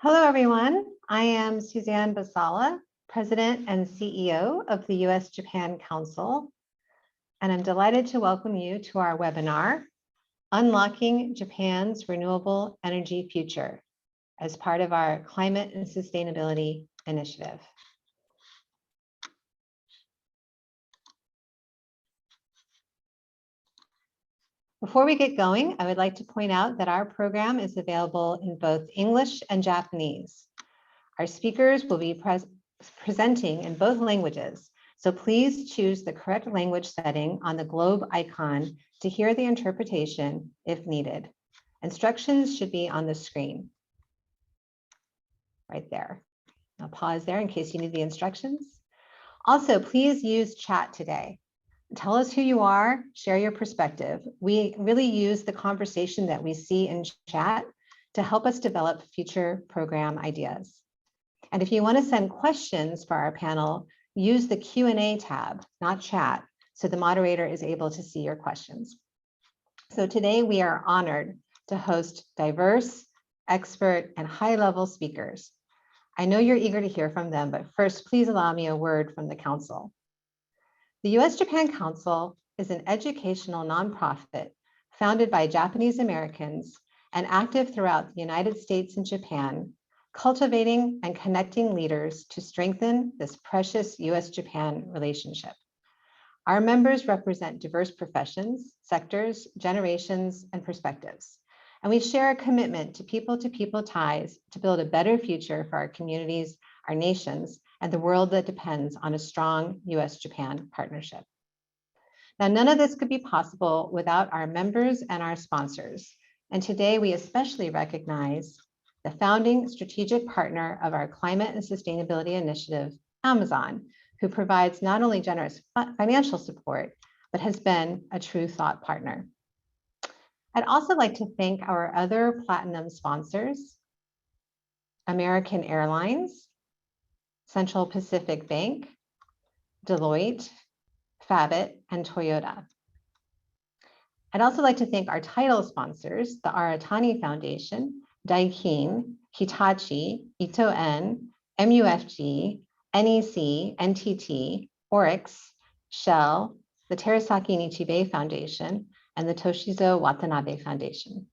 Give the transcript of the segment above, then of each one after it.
Hello, everyone. I am Suzanne Basala, President and CEO of the U.S.-Japan Council, and I'm delighted to welcome you to our webinar, Unlocking Japan's Renewable Energy Future, as part of our Climate and Sustainability Initiative. Before we get going, I would like to point out that our program is available in both English and Japanese. Our speakers will be presenting in both languages, so please choose the correct language setting on the globe icon to hear the interpretation if needed. Instructions should be on the screen right there. I'll pause there in case you need the instructions. Also, please use chat today. Tell us who you are, share your perspective. We really use the conversation that we see in chat to help us develop future program ideas. And if you want to send questions for our panel, use the Q&A tab, not chat, so the moderator is able to see your questions. So today we are honored to host diverse, expert, and high-level speakers. I know you're eager to hear from them, but first, please allow me a word from the Council. The U.S.-Japan Council is an educational nonprofit founded by Japanese Americans and active throughout the United States and Japan, cultivating and connecting leaders to strengthen this precious U.S.-Japan relationship. Our members represent diverse professions, sectors, generations, and perspectives, and we share a commitment to people-to-people ties to build a better future for our communities, our nations, and the world that depends on a strong U.S.-Japan partnership. Now, none of this could be possible without our members and our sponsors, and today we especially recognize the founding strategic partner of our Climate and Sustainability Initiative, Amazon, who provides not only generous financial support, but has been a true thought partner. I'd also like to thank our other platinum sponsors, American Airlines, Central Pacific Bank, Deloitte, Fabit, and Toyota. I'd also like to thank our title sponsors, the Aratani Foundation, Daikin, Hitachi, Ito-En, MUFG, NEC, NTT, Oryx, Shell, the Terasaki Nichibei Foundation, and the Toshizo Watanabe Foundation.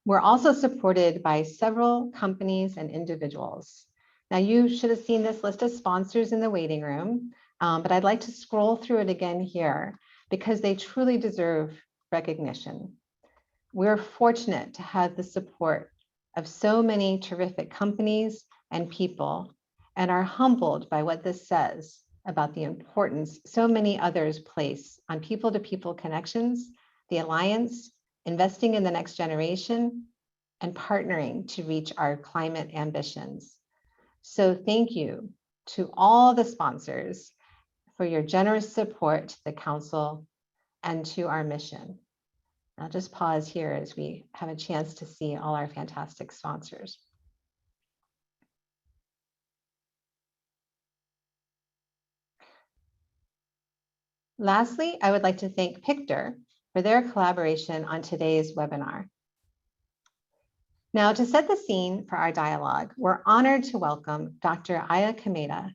We're also supported by several companies and individuals. Now, you should have seen this list of sponsors in the waiting room, but I'd like to scroll through it again here because they truly deserve recognition. We're fortunate to have the support of so many terrific companies and people, and are humbled by what this says about the importance so many others place on people-to-people connections, the alliance, investing in the next generation, and partnering to reach our climate ambitions. So thank you to all the sponsors for your generous support to the Council and to our mission. I'll just pause here as we have a chance to see all our fantastic sponsors. Lastly, I would like to thank Pictor for their collaboration on today's webinar. Now, to set the scene for our dialogue, we're honored to welcome Dr. Aya Kameda.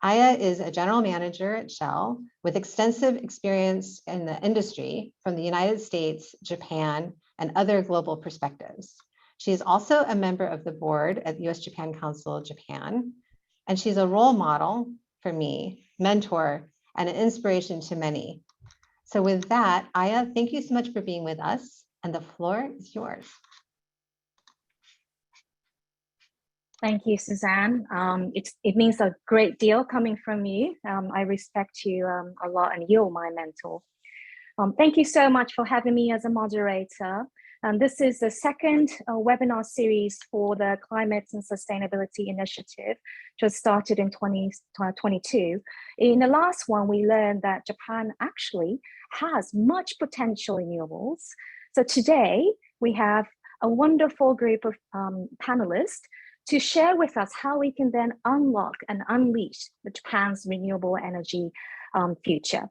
Aya is a general manager at Shell with extensive experience in the industry from the United States, Japan, and other global perspectives. She is also a member of the board at the U.S.-Japan Council Japan, and she's a role model for me, mentor, and an inspiration to many. So with that, Aya, thank you so much for being with us, and the floor is yours. Thank you, Suzanne. It means a great deal coming from you. I respect you a lot, and you're my mentor. Thank you so much for having me as a moderator. This is the second webinar series for the Climate and Sustainability Initiative, just started in 2022. In the last one, we learned that Japan actually has much potential renewables. So today, we have a wonderful group of panelists to share with us how we can then unlock and unleash Japan's renewable energy future.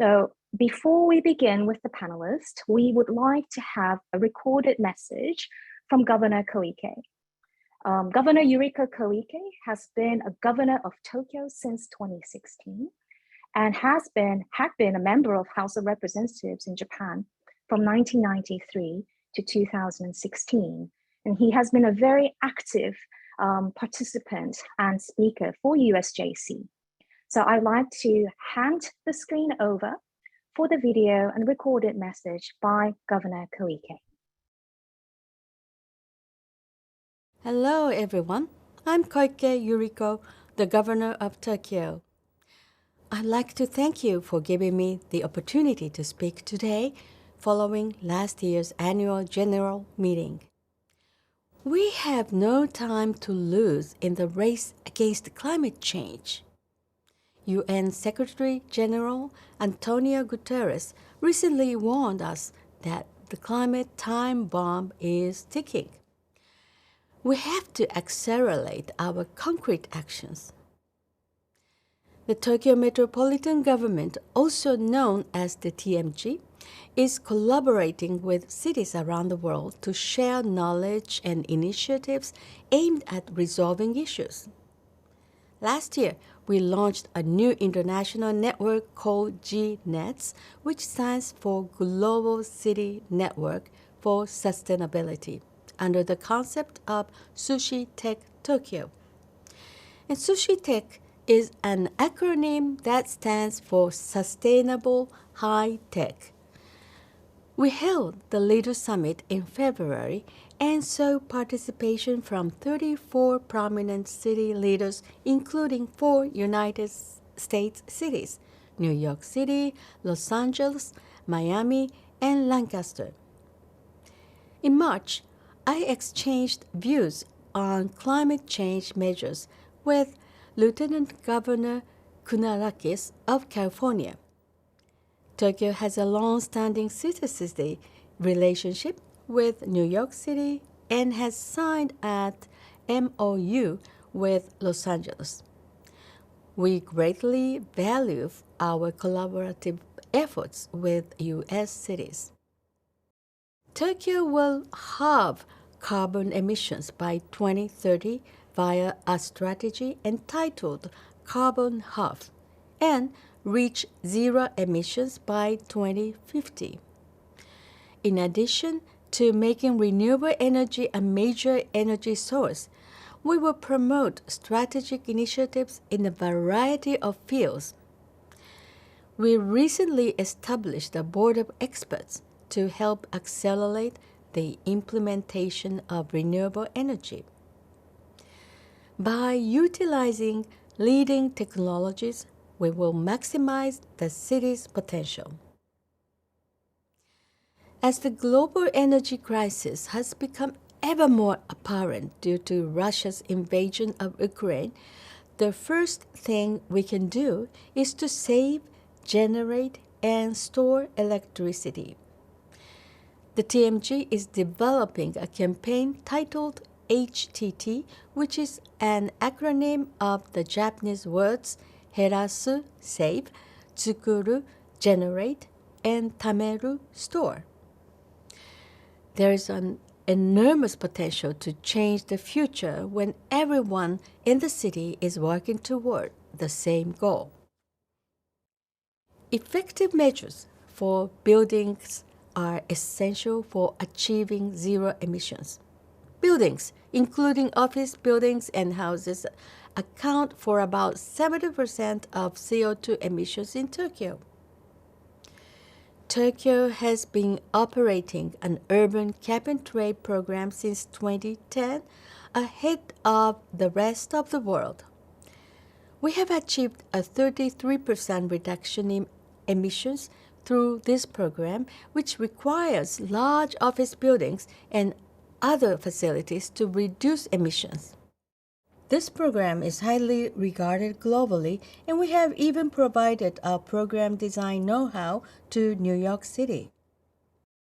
So before we begin with the panelists, we would like to have a recorded message from Governor Koike. Governor Yuriko Koike has been a governor of Tokyo since 2016 and had been a member of House of Representatives in Japan from 1993 to 2016. And he has been a very active participant and speaker for USJC. So I'd like to hand the screen over for the video and recorded message by Governor Koike. Hello, everyone. I'm Koike Yuriko, the governor of Tokyo. I'd like to thank you for giving me the opportunity to speak today following last year's annual general meeting. We have no time to lose in the race against climate change. UN Secretary General Antonio Guterres recently warned us that the climate time bomb is ticking. We have to accelerate our concrete actions. The Tokyo Metropolitan Government, also known as the TMG, is collaborating with cities around the world to share knowledge and initiatives aimed at resolving issues. Last year, we launched a new international network called GNETS, which stands for Global City Network for Sustainability, under the concept of Sushi Tech Tokyo. And Sushi Tech is an acronym that stands for Sustainable High Tech. We held the Leader Summit in February and saw participation from 34 prominent city leaders, including 4 United States cities, New York City, Los Angeles, Miami, and Lancaster. In March, I exchanged views on climate change measures with Lieutenant Governor Kunarakis of California. Tokyo has a long-standing city-city relationship with New York City and has signed an MOU with Los Angeles. We greatly value our collaborative efforts with U.S. cities. Tokyo will halve carbon emissions by 2030 via a strategy entitled Carbon Half and reach zero emissions by 2050. In addition to making renewable energy a major energy source, we will promote strategic initiatives in a variety of fields. We recently established a board of experts to help accelerate the implementation of renewable energy. By utilizing leading technologies, we will maximize the city's potential. As the global energy crisis has become ever more apparent due to Russia's invasion of Ukraine, the first thing we can do is to save, generate, and store electricity. The TMG is developing a campaign titled HTT, which is an acronym of the Japanese words herasu, save, tsukuru, generate, and tameru, store. There is an enormous potential to change the future when everyone in the city is working toward the same goal. Effective measures for buildings are essential for achieving zero emissions. Buildings, including office buildings and houses, account for about 70% of CO2 emissions in Tokyo. Tokyo has been operating an urban cap-and-trade program since 2010, ahead of the rest of the world. We have achieved a 33% reduction in emissions through this program, which requires large office buildings and other facilities to reduce emissions. This program is highly regarded globally, and we have even provided our program design know-how to New York City.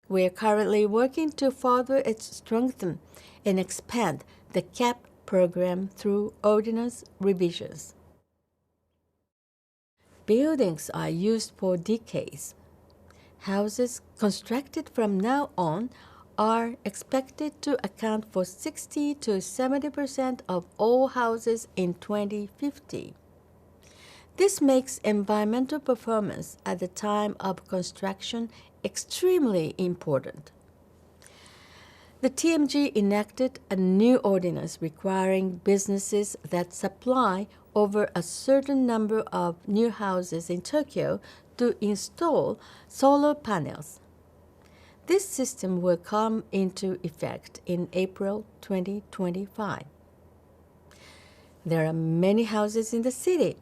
We are currently working to further strengthen and expand the CAP program through ordinance revisions. Buildings are used for decades. Houses constructed from now on are expected to account for 60 to 70% of all houses in 2050. This makes environmental performance at the time of construction extremely important. The TMG enacted a new ordinance requiring businesses that supply over a certain number of new houses in Tokyo to install solar panels. This system will come into effect in April 2025. There are many houses in the city.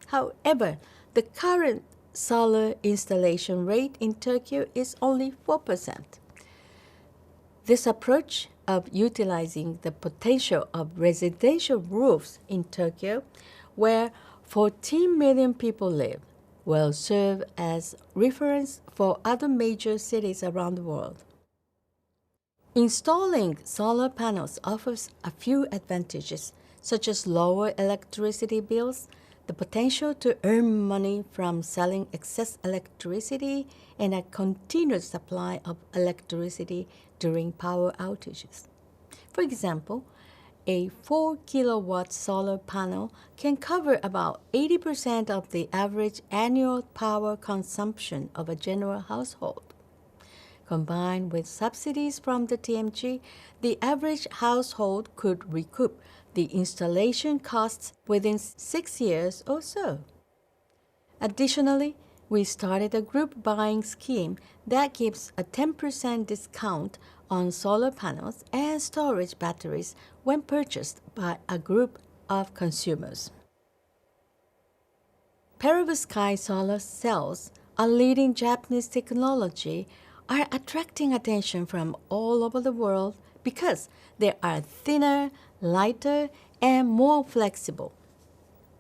However, the current solar installation rate in Tokyo is only 4%. This approach of utilizing the potential of residential roofs in Tokyo, where 14 million people live, will serve as reference for other major cities around the world. Installing solar panels offers a few advantages, such as lower electricity bills, the potential to earn money from selling excess electricity, and a continuous supply of electricity during power outages. For example, a 4 kilowatt solar panel can cover about 80% of the average annual power consumption of a general household. Combined with subsidies from the TMG, the average household could recoup the installation costs within 6 years or so. Additionally, we started a group buying scheme that gives a 10% discount on solar panels and storage batteries when purchased by a group of consumers. Perovskite solar cells, a leading Japanese technology, are attracting attention from all over the world because they are thinner, lighter, and more flexible.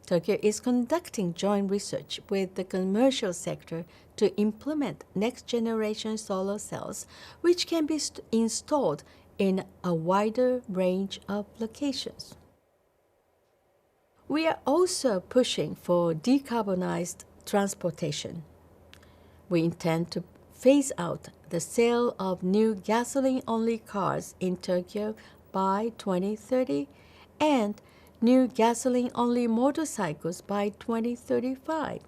Tokyo is conducting joint research with the commercial sector to implement next-generation solar cells, which can be installed in a wider range of locations. We are also pushing for decarbonized transportation. We intend to phase out the sale of new gasoline-only cars in Tokyo by 2030 and new gasoline-only motorcycles by 2035.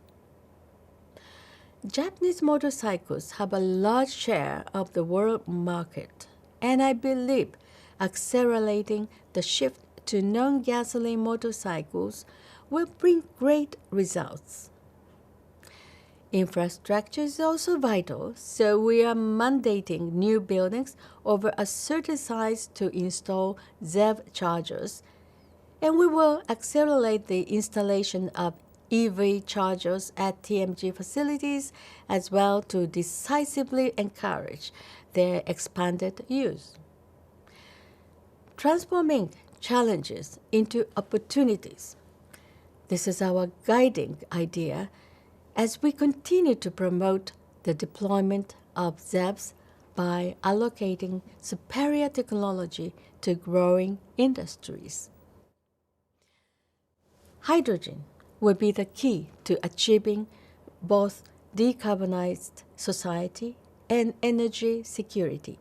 Japanese motorcycles have a large share of the world market, and I believe accelerating the shift to non-gasoline motorcycles will bring great results. Infrastructure is also vital, so we are mandating new buildings over a certain size to install ZEV chargers, and we will accelerate the installation of EV chargers at TMG facilities as well to decisively encourage their expanded use. Transforming challenges into opportunities. This is our guiding idea as we continue to promote the deployment of ZEVs by allocating superior technology to growing industries. Hydrogen will be the key to achieving both decarbonized society and energy security.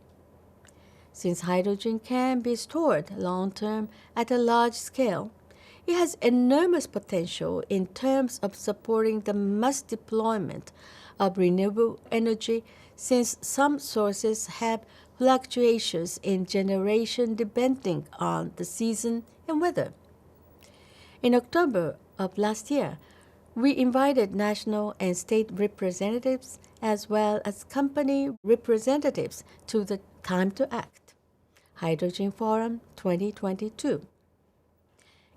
Since hydrogen can be stored long-term at a large scale, it has enormous potential in terms of supporting the mass deployment of renewable energy, since some sources have fluctuations in generation depending on the season and weather. In October of last year, we invited national and state representatives as well as company representatives to the Time to Act Hydrogen Forum 2022.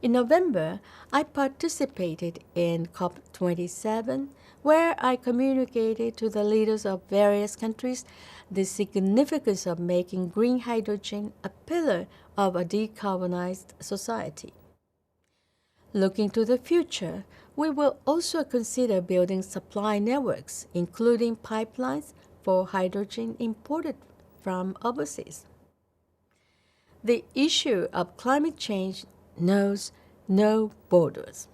In November, I participated in COP27, where I communicated to the leaders of various countries the significance of making green hydrogen a pillar of a decarbonized society. Looking to the future, we will also consider building supply networks, including pipelines for hydrogen imported from overseas. The issue of climate change knows no borders.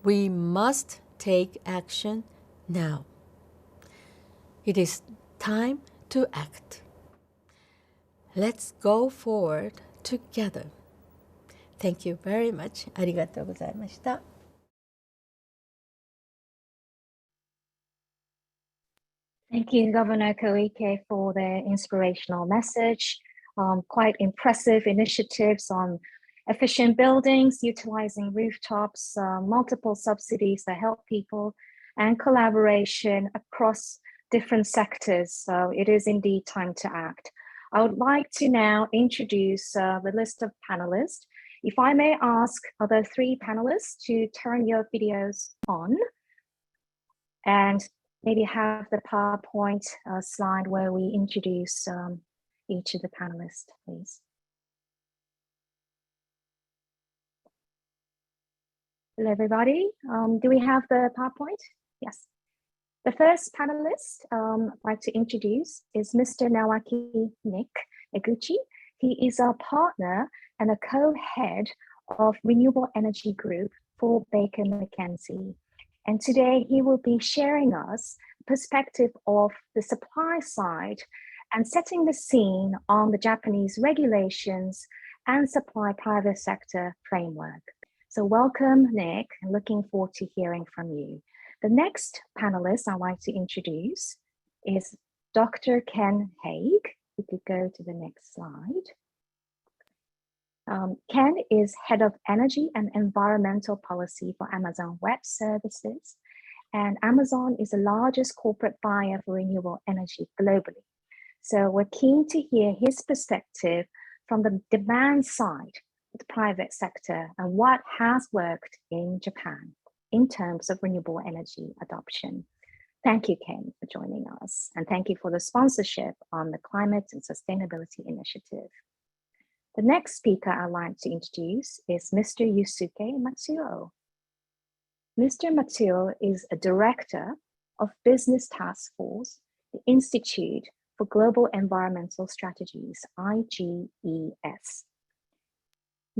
We must take action now. It is time to act. Let's go forward together. Thank you very much. ありがとうございました。Thank you, Governor Koike, for the inspirational message. Quite impressive initiatives on efficient buildings, utilizing rooftops, multiple subsidies that help people, and collaboration across different sectors. So it is indeed time to act. I would like to now introduce the list of panelists. If I may ask other three panelists to turn your videos on and maybe have the PowerPoint slide where we introduce each of the panelists, please. Hello, everybody. Do we have the PowerPoint? Yes. The first panelist I'd like to introduce is Mr. Naoaki Nick Eguchi. He is a partner and a co-head of Renewable Energy Group for Baker McKenzie. And today he will be sharing us a perspective of the supply side and setting the scene on the Japanese regulations and supply private sector framework. So welcome, Nick, and looking forward to hearing from you. The next panelist I'd like to introduce is Dr. Ken Haig. We could go to the next slide. Ken is Head of Energy and Environmental Policy for Amazon Web Services. And Amazon is the largest corporate buyer for renewable energy globally. So we're keen to hear his perspective from the demand side of the private sector and what has worked in Japan in terms of renewable energy adoption. Thank you, Ken, for joining us. And thank you for the sponsorship on the Climate and Sustainability Initiative. The next speaker I'd like to introduce is Mr. Yusuke Matsuo. Mr. Matsuo is a director of Business Task Force, the Institute for Global Environmental Strategies, IGES.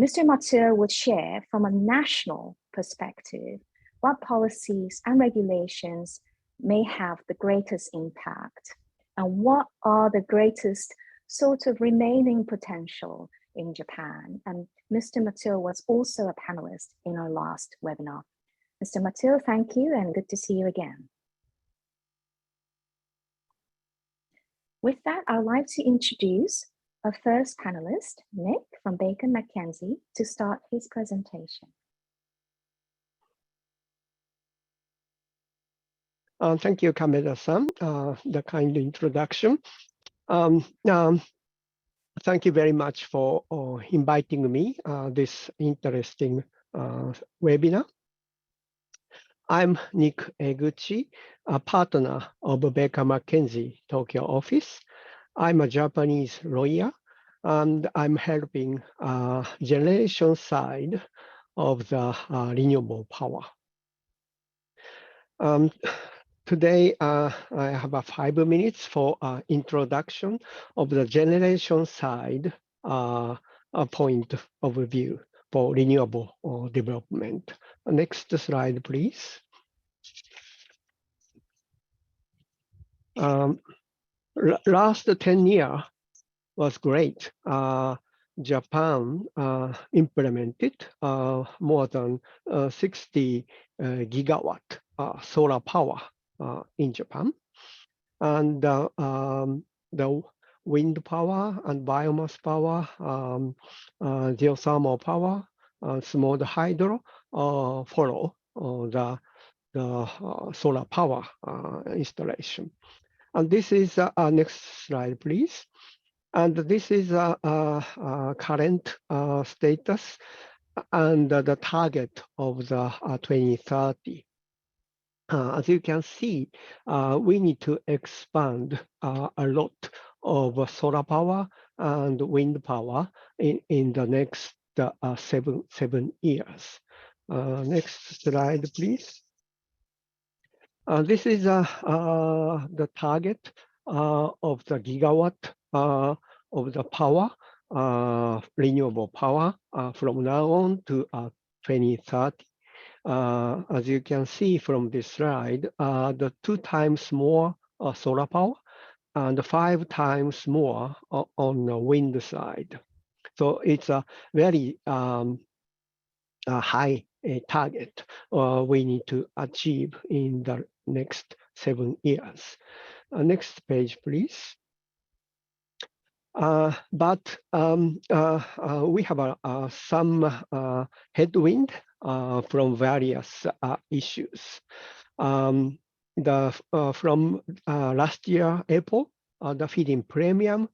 Mr. Matsuo would share from a national perspective what policies and regulations may have the greatest impact and what are the greatest sort of remaining potential in Japan. And Mr. Matsuo was also a panelist in our last webinar. Mr. Matsuo, thank you and good to see you again. With that, I'd like to introduce our first panelist, Nick from Baker McKenzie, to start his presentation. Thank you, Kameda-san, the kind introduction. Thank you very much for inviting me this interesting webinar. I'm Nick Eguchi, a partner of Baker McKenzie Tokyo office. I'm a Japanese lawyer, and I'm helping generation side of the renewable power. Today, I have 5 minutes for introduction of the generation side point of view for renewable development. Next slide, please. Last 10 years was great. Japan implemented more than 60 gigawatt solar power in Japan. And the wind power and biomass power, geothermal power, small hydro follow the solar power installation. And this is next slide, please. And this is current status and the target of the 2030. As you can see, we need to expand a lot of solar power and wind power in the next 7 years. Next slide, please. This is the target of the gigawatt of the power, renewable power from now on to 2030. As you can see from this slide, the 2 times more solar power and 5 times more on the wind side. So it's a very high target we need to achieve in the next 7 years. Next page, please. But we have some headwind from various issues. From last year, April, the feed-in premium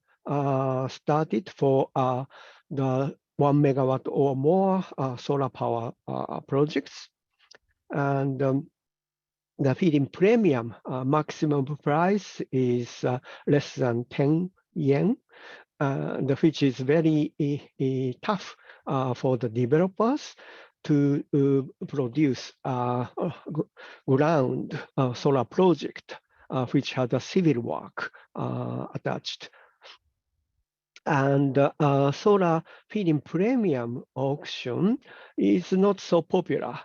started for the 1 megawatt or more solar power projects. And the feed-in premium maximum price is less than 10 yen, which is very tough for the developers to produce ground solar project, which has a civil work attached. And solar feed-in premium auction is not so popular.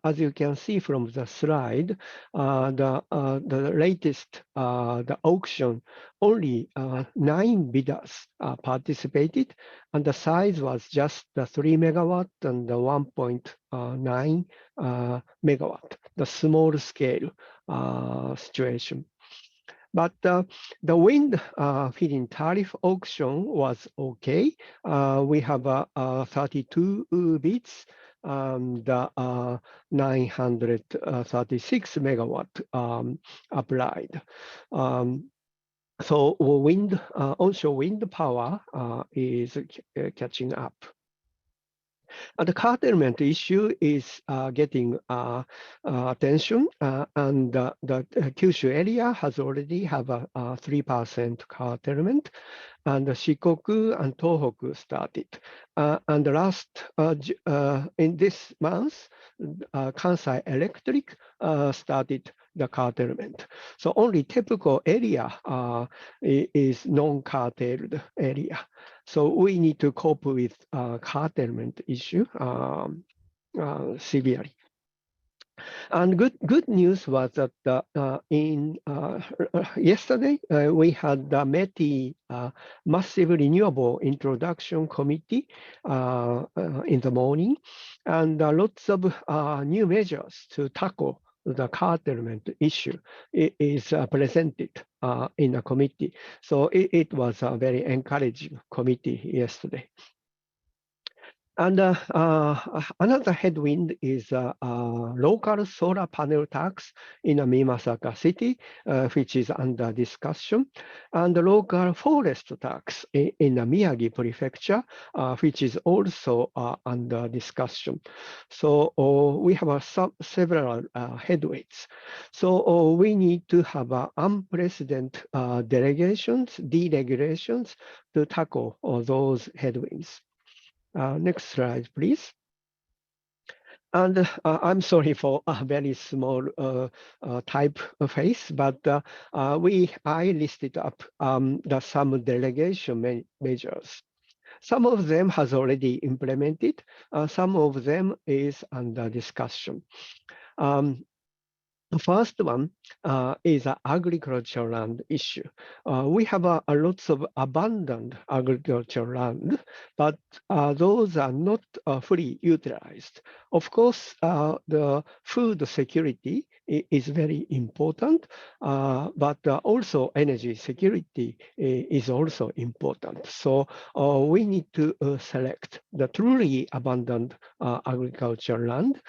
As you can see from the slide, the latest the auction, only 9 bidders participated, and the size was just the 3 megawatt and the 1.9 megawatt, the small scale situation. But the wind feed-in tariff auction was okay. We have 32 bids and 936 megawatt applied. So onshore wind power is catching up. The curtailment issue is getting attention, and the Kyushu area has already have a 3% curtailment, and Shikoku and Tohoku started. And last in this month, Kansai Electric started the curtailment. So only typical area is non-curtailed area. So we need to cope with curtailment issue severely. And good news was that yesterday we had the METI Massive Renewable Introduction Committee in the morning, and lots of new measures to tackle the curtailment issue is presented in the committee. So it was a very encouraging committee yesterday. And another headwind is local solar panel tax in Mimasaka City, which is under discussion, and the local forest tax in Miyagi Prefecture, which is also under discussion. So we have several headwinds. So we need to have unprecedented deregulations to tackle those headwinds. Next slide, please. And I'm sorry for a very small typeface, but I listed up some delegation measures. Some of them has already implemented. Some of them is under discussion. The first one is an agricultural land issue. We have lots of abundant agricultural land, but those are not fully utilized. Of course, the food security is very important, but also energy security is also important. So we need to select the truly abundant agricultural land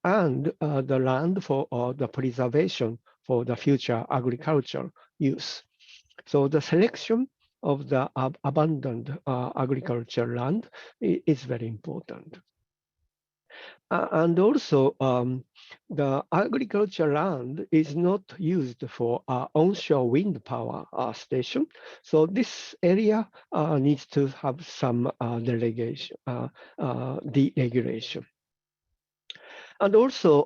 and the land for the preservation for the future agricultural use. So the selection of the abundant agricultural land is very important. And also, the agricultural land is not used for onshore wind power station. So this area needs to have some deregulation. And also,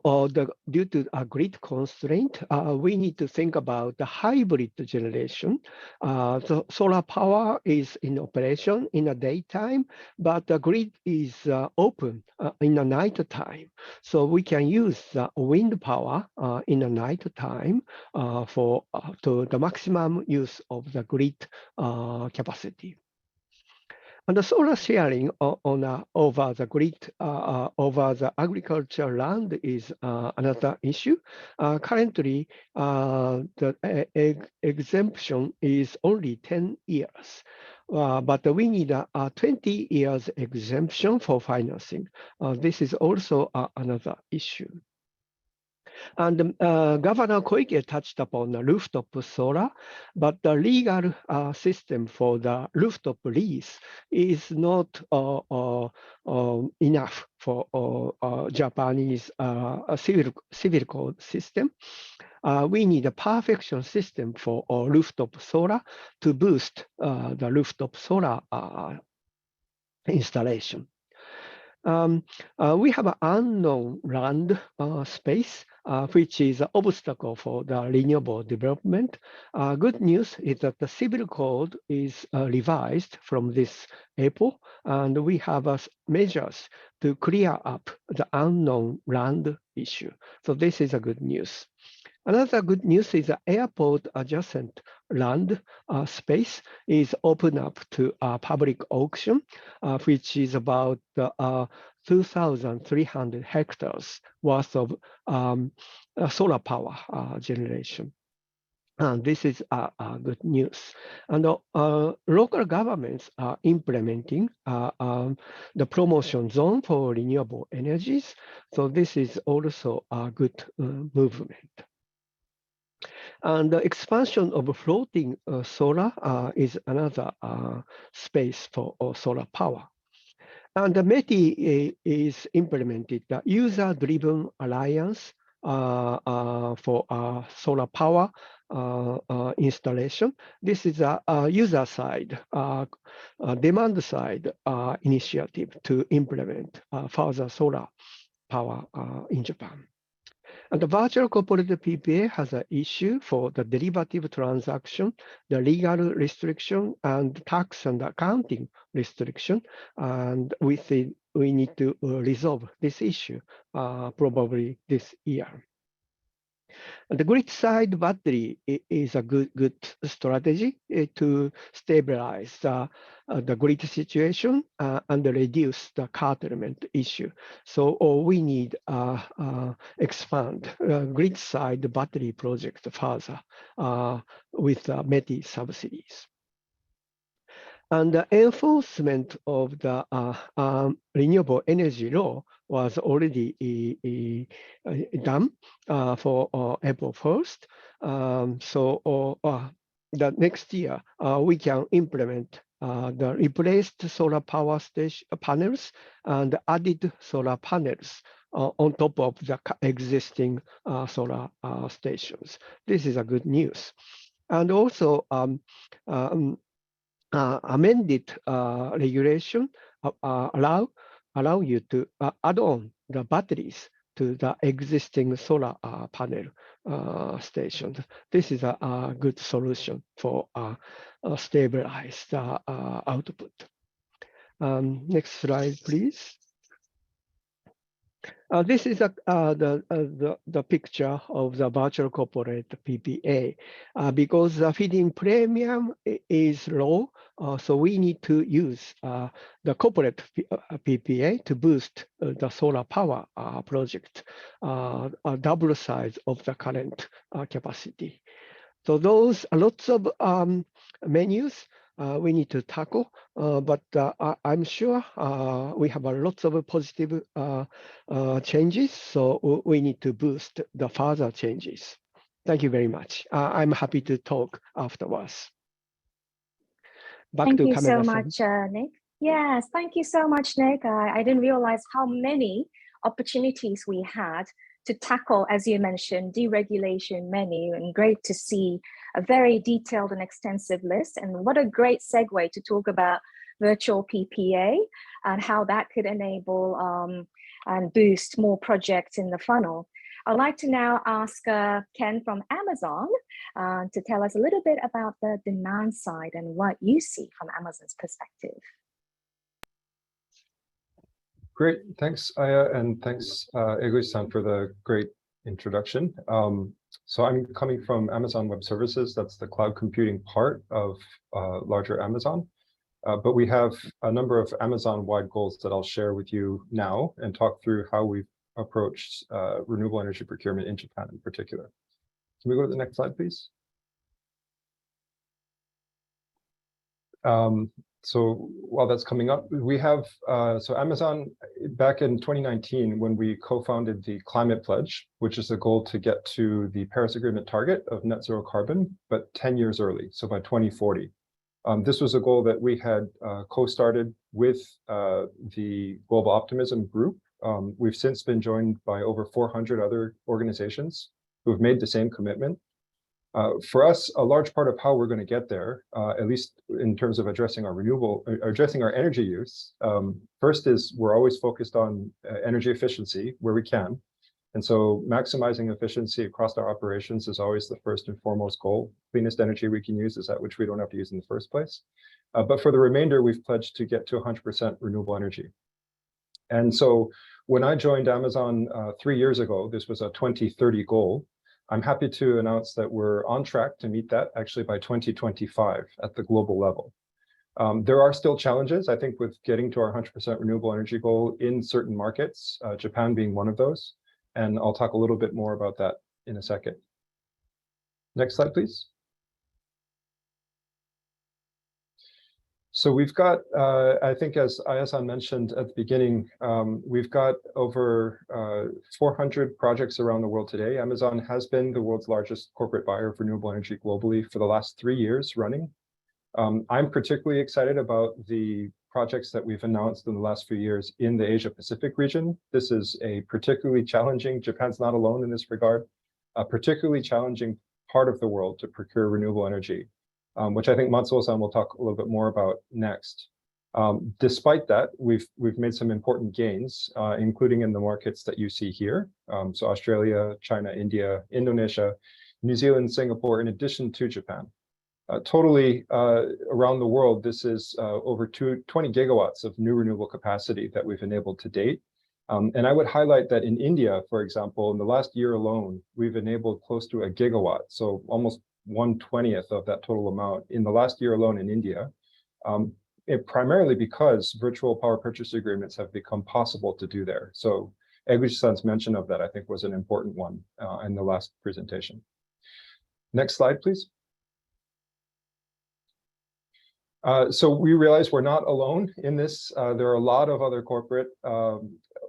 due to a grid constraint, we need to think about the hybrid generation. So solar power is in operation in the daytime, but the grid is open in the night time. So we can use wind power in the night time for to the maximum use of the grid capacity. And the solar sharing over the grid, over the agricultural land is another issue. Currently, the exemption is only 10 years. But we need a 20 years exemption for financing. This is also another issue. And Governor Koike touched upon the rooftop solar, but the legal system for the rooftop lease is not enough for Japanese civil code system. We need a perfection system for rooftop solar to boost the rooftop solar installation. We have an unknown land space, which is an obstacle for the renewable development. Good news is that the civil code is revised from this April, and we have measures to clear up the unknown land issue. So this is a good news. Another good news is the airport adjacent land space is open up to a public auction, which is about 2,300 hectares worth of solar power generation. And this is good news. And local governments are implementing the promotion zone for renewable energies. So this is also a good movement. And the expansion of floating solar is another space for solar power. And the METI is implemented, the user-driven alliance for solar power installation. This is a user side, demand side initiative to implement further solar power in Japan. And the virtual cooperative PPA has an issue for the derivative transaction, the legal restriction, and tax and accounting restriction. And we think we need to resolve this issue probably this year. And the grid side battery is a good strategy to stabilize the grid situation and reduce the curtailment issue. So we need expand grid side battery project further with METI subsidies. And the enforcement of the renewable energy law was already done for April 1st. So the next year, we can implement the replaced solar power station panels and added solar panels on top of the existing solar stations. This is a good news. And also, amended regulation allow you to add on the batteries to the existing solar panel stations. This is a good solution for stabilized output. Next slide, please. This is the picture of the virtual corporate PPA. Because the feed-in premium is low, so we need to use the corporate PPA to boost the solar power project, a double size of the current capacity. So those are lots of menus we need to tackle, but I'm sure we have lots of positive changes, so we need to boost the further changes. Thank you very much. I'm happy to talk afterwards. Back Thank to you so Kameda-san. much, Nick. Yes, thank you so much, Nick. I didn't realize how many opportunities we had to tackle, as you mentioned, deregulation menu, and great to see a very detailed and extensive list. And what a great segue to talk about virtual PPA and how that could enable and boost more projects in the funnel. I'd like to now ask Ken from Amazon to tell us a little bit about the demand side and what you see from Amazon's perspective. Great, thanks, Aya, and thanks, Egoist-san, for the great introduction. So I'm coming from Amazon Web Services. That's the cloud computing part of larger Amazon. But we have a number of Amazon-wide goals that I'll share with you now and talk through how we've approached renewable energy procurement in Japan in particular. Can we go to the next slide, please? So while that's coming up, we have, so Amazon, back in 2019, when we co-founded the Climate Pledge, which is a goal to get to the Paris Agreement target of net zero carbon, but 10 years early, so by 2040. This was a goal that we had co-started with the Global Optimism Group. We've since been joined by over 400 other organizations who have made the same commitment. For us, a large part of how we're going to get there, at least in terms of addressing our energy use, first is we're always focused on energy efficiency where we can. And so maximizing efficiency across our operations is always the first and foremost goal. Cleanest energy we can use is that which we don't have to use in the first place. But for the remainder, we've pledged to get to 100% renewable energy. And so when I joined Amazon 3 years ago, this was a 2030 goal. I'm happy to announce that we're on track to meet that actually by 2025 at the global level. There are still challenges, I think, with getting to our 100% renewable energy goal in certain markets, Japan being one of those. And I'll talk a little bit more about that in a second. Next slide, please. So we've got, I think as Aya-san mentioned at the beginning, we've got over 400 projects around the world today. Amazon has been the world's largest corporate buyer of renewable energy globally for the last 3 years running. I'm particularly excited about the projects that we've announced in the last few years in the Asia Pacific region. This is a particularly challenging, Japan's not alone in this regard, a particularly challenging part of the world to procure renewable energy, which I think Matsuo-san will talk a little bit more about next. Despite that, we've made some important gains, including in the markets that you see here. So Australia, China, India, Indonesia, New Zealand, Singapore, in addition to Japan. Totally around the world, this is over 20 gigawatts of new renewable capacity that we've enabled to date. And I would highlight that in India, for example, in the last year alone, we've enabled close to a gigawatt, so almost 1/20th of that total amount in the last year alone in India, primarily because virtual power purchase agreements have become possible to do there. So Eguchi-san's mention of that, I think, was an important one in the last presentation. Next slide, please. So we realize we're not alone in this. There are a lot of other corporate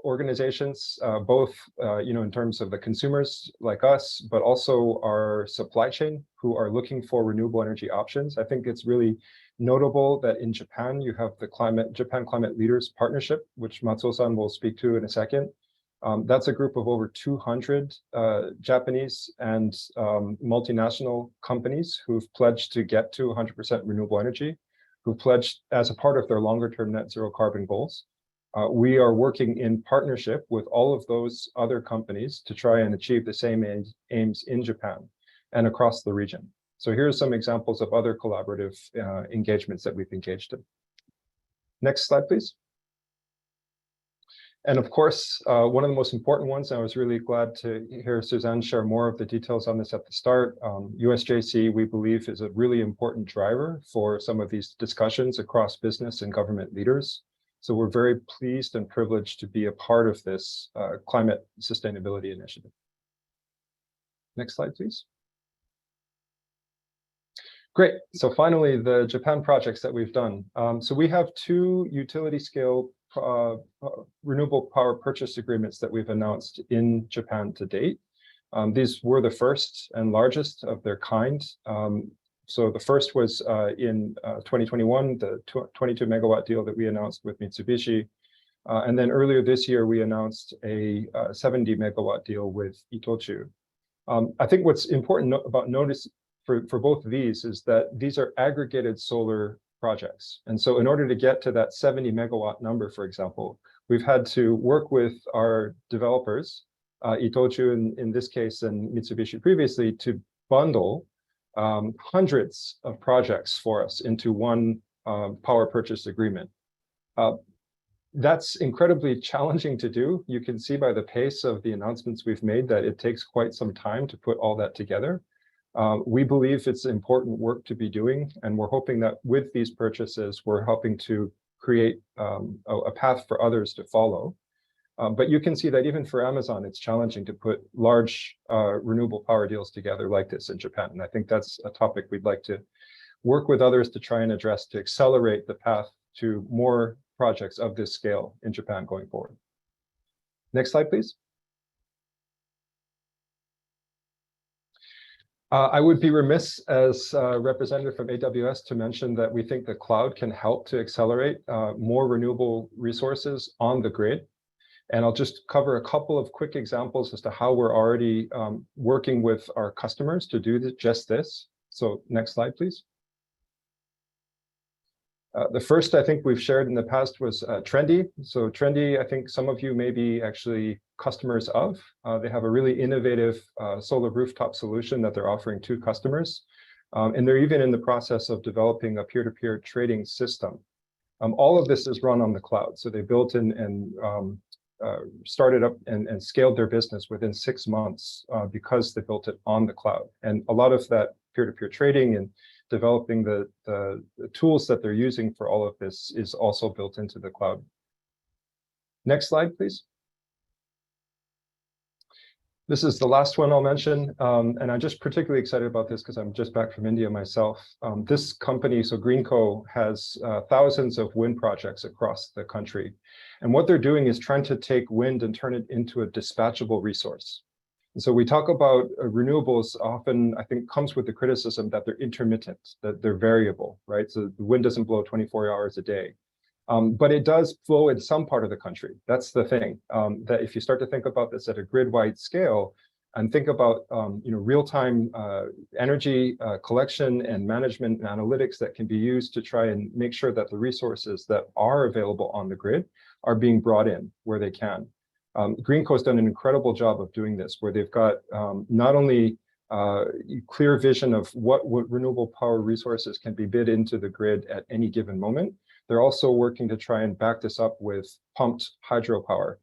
organizations, both in terms of the consumers like us, but also our supply chain who are looking for renewable energy options. I think it's really notable that in Japan, you have the Japan Climate Leaders Partnership, which Matsuo-san will speak to in a second. That's a group of over 200 Japanese and multinational companies who've pledged to get to 100% renewable energy, who pledged as a part of their longer-term net zero carbon goals. We are working in partnership with all of those other companies to try and achieve the same aims in Japan and across the region. So here are some examples of other collaborative engagements that we've engaged in. Next slide, please. And of course, one of the most important ones, and I was really glad to hear Suzanne share more of the details on this at the start. USJC, we believe, is a really important driver for some of these discussions across business and government leaders. So we're very pleased and privileged to be a part of this climate sustainability initiative. Next slide, please. Great. So finally, the Japan projects that we've done. So we have 2 utility scale renewable power purchase agreements that we've announced in Japan to date. These were the first and largest of their kind. So the first was in 2021, the 22 megawatt deal that we announced with Mitsubishi. And then earlier this year, we announced a 70 megawatt deal with Itochu. I think what's important about notice for both of these is that these are aggregated solar projects. And so in order to get to that 70 megawatt number, for example, we've had to work with our developers, Itochu in this case and Mitsubishi previously, to bundle hundreds of projects for us into one power purchase agreement. That's incredibly challenging to do. You can see by the pace of the announcements we've made that it takes quite some time to put all that together. We believe it's important work to be doing, and we're hoping that with these purchases, we're helping to create a path for others to follow. But you can see that even for Amazon, it's challenging to put large renewable power deals together like this in Japan. And I think that's a topic we'd like to work with others to try and address, to accelerate the path to more projects of this scale in Japan going forward. Next slide, please. I would be remiss as a representative from AWS to mention that we think the cloud can help to accelerate more renewable resources on the grid. And I'll just cover a couple of quick examples as to how we're already working with our customers to do just this. So next slide, please. The first I think we've shared in the past was Trendy. So Trendy, I think some of you may be actually customers of. They have a really innovative solar rooftop solution that they're offering to customers. And they're even in the process of developing a peer-to-peer trading system. All of this is run on the cloud. So they built and started up and scaled their business within 6 months because they built it on the cloud. And a lot of that peer-to-peer trading and developing the tools that they're using for all of this is also built into the cloud. Next slide, please. This is the last one I'll mention, and I'm just particularly excited about this because I'm just back from India myself. This company, so Greenco, has thousands of wind projects across the country. And what they're doing is trying to take wind and turn it into a dispatchable resource. And so we talk about renewables often, I think, comes with the criticism that they're intermittent, that they're variable, right? So the wind doesn't blow 24 hours a day. But it does flow in some part of the country. That's the thing, that if you start to think about this at a grid-wide scale and think about real-time energy collection and management and analytics that can be used to try and make sure that the resources that are available on the grid are being brought in where they can. Greenco has done an incredible job of doing this, where they've got not only clear vision of what renewable power resources can be bid into the grid at any given moment. They're also working to try and back this up with pumped hydropower,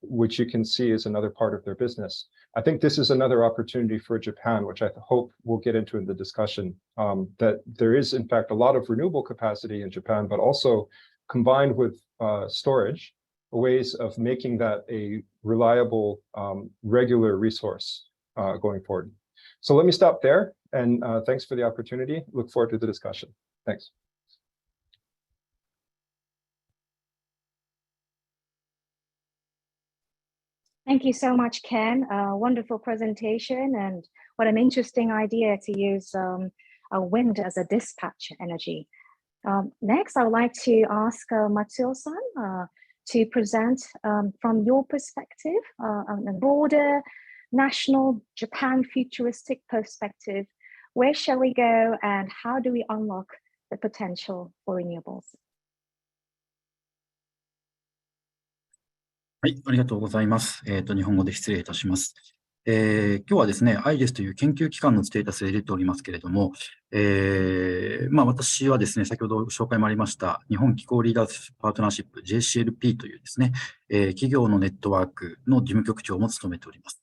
which you can see is another part of their business. I think this is another opportunity for Japan, which I hope we'll get into in the discussion, that there is, in fact, a lot of renewable capacity in Japan, but also combined with storage, ways of making that a reliable, regular resource going forward. So let me stop there, and thanks for the opportunity. Look forward to the discussion. Thanks. Thank you so much, Ken. Wonderful presentation, and what an interesting idea to use wind as a dispatch energy. Next, I would like to ask Matsuo-san to present from your perspective, a broader national Japan futuristic perspective. Where shall we go, and how do we unlock the potential for renewables? はい、ありがとうございます。日本語で失礼いたします。今日はですね、IDES という研究機関のステータスで出ておりますけれども、私はですね、先ほど紹介もありました、日本気候リーダーズパートナーシップ JCLP というですね、企業のネットワークの事務局長も務めております。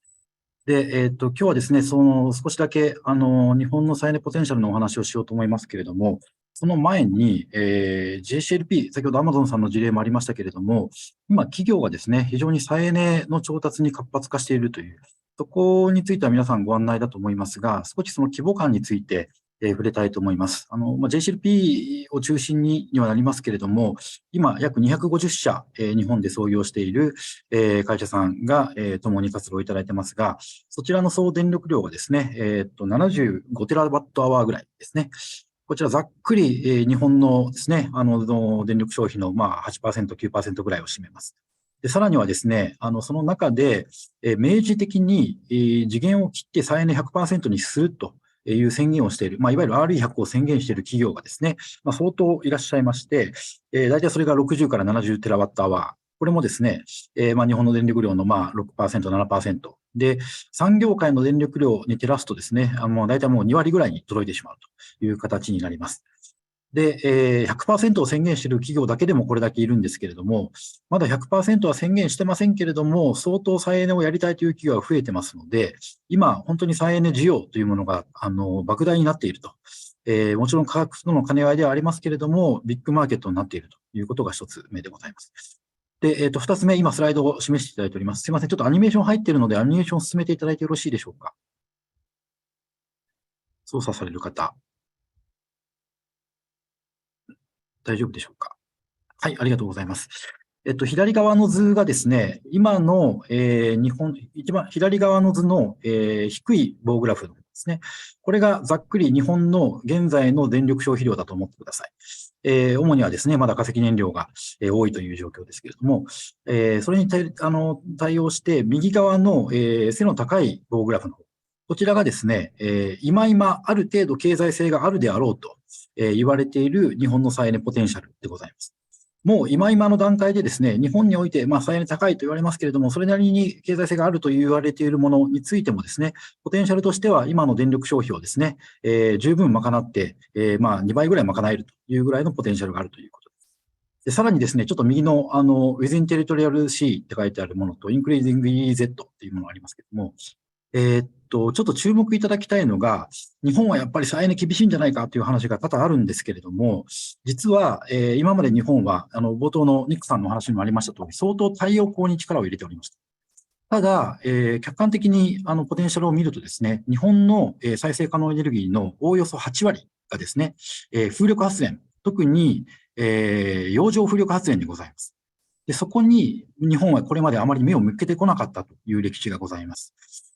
で、今日はですね、少しだけ、日本の再エネポテンシャルのお話をしようと思いますけれども、その前に、JCLP、先ほど Amazon さんの事例もありましたけれども、今、企業がですね、非常に再エネの調達に活発化しているという、そこについては皆さんご案内だと思いますが、少しその規模感について、触れたいと思います。JCLP を中心にはなりますけれども、今、約250社、日本で創業している、会社さんが、共に活動いただいてますが、そちらの総電力量がですね、75テラワットアワーぐらいですね。こちらざっくり、日本のですね、電力消費の8%、9% ぐらいを占めます。で、さらにはですね、その中で、明示的に、次元を切って再エネ 100% にするという宣言をしている、いわゆる RE100 を宣言している企業がですね、相当いらっしゃいまして、大体それが60から70テラワットアワこれもですね、日本の電力量の6%、7%。で、産業界の電力量に照らすとですね、大体もう2割ぐらいに届いてしまうという形になります。で、100% を宣言している企業だけでもこれだけいるんですけれども、まだ 100% は宣言してませんけれども、相当再エネをやりたいという企業が増えてますので、今、本当に再エネ需要というものが、莫大になっていると。もちろん価格との兼ね合いではありますけれども、ビッグマーケットになっているということが一つ目でございます。で、二つ目、今スライドを示していただいております。すいません、ちょっとアニメーション入っているので、アニメーションを進めていただいてよろしいでしょうか。操作される方。大丈夫でしょうか。はい、ありがとうございます。左側の図がですね、今の、一番左側の図の、低い棒グラフですね。これがざっくり日本の現在の電力消費量だと思ってください。主にはですね、まだ化石燃料が、多いという状況ですけれども、それに対応して、右側の、背の高い棒グラフの方、こちらがですね、今ある程度経済性があるであろうと、言われている日本の再エネポテンシャルでございます。もう今の段階でですね、日本において、再エネ高いと言われますけれども、それなりに経済性があると言われているものについてもですね、ポテンシャルとしては今の電力消費をですね、十分賄って、2倍ぐらい賄えるというぐらいのポテンシャルがあるということです。で、さらにですね、ちょっと右のwithin territorial sea って書いてあるものと、including EEZ っていうものがありますけれども、ちょっと注目いただきたいのが、日本はやっぱり再エネ厳しいんじゃないかという話が多々あるんですけれども、実は、今まで日本は、冒頭のニックさんの話にもありました通り、相当太陽光に力を入れておりました。ただ、客観的にポテンシャルを見るとですね、日本の、再生可能エネルギーのおおよそ8割がですね、風力発電、特に、洋上風力発電でございます。で、そこに日本はこれまであまり目を向けてこなかったという歴史がございます。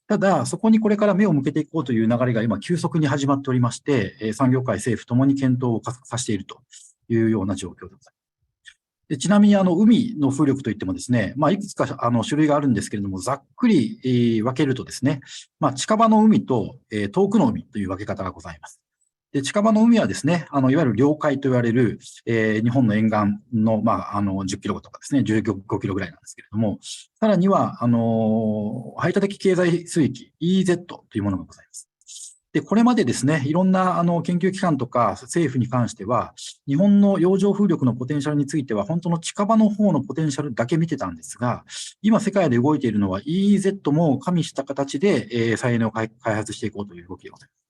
ただ、そこにこれから目を向けていこうという流れが今急速に始まっておりまして、産業界、政府ともに検討を加速させているというような状況でございます。で、ちなみに海の風力といってもですね、いくつか種類があるんですけれども、ざっくり、分けるとですね、近場の海と、遠くの海という分け方がございます。で、近場の海はですね、いわゆる領海と言われる、日本の沿岸の、10キロとかですね、15キロぐらいなんですけれども、さらには、排他的経済水域 EEZ というものがございます。で、これまでですね、いろんな研究機関とか政府に関しては、日本の洋上風力のポテンシャルについては、本当の近場の方のポテンシャルだけ見てたんですが、今世界で動いているのは EEZ も加味した形で、再エネを開発していこうという動きがございます。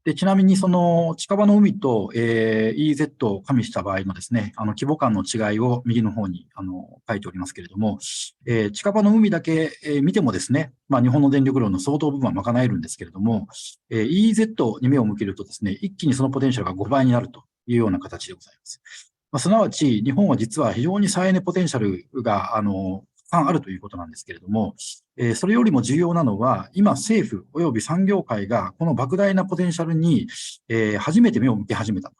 で、ちなみにその近場の海と、EEZ を加味した場合のですね、規模感の違いを右の方に書いておりますけれども、近場の海だけ、見てもですね、日本の電力量の相当部分は賄えるんですけれども、EEZ に目を向けるとですね、一気にそのポテンシャルが5倍になるというような形でございます。すなわち、日本は実は非常に再エネポテンシャルが、あるということなんですけれども、それよりも重要なのは、今政府及び産業界がこの莫大なポテンシャルに、初めて目を向け始めた。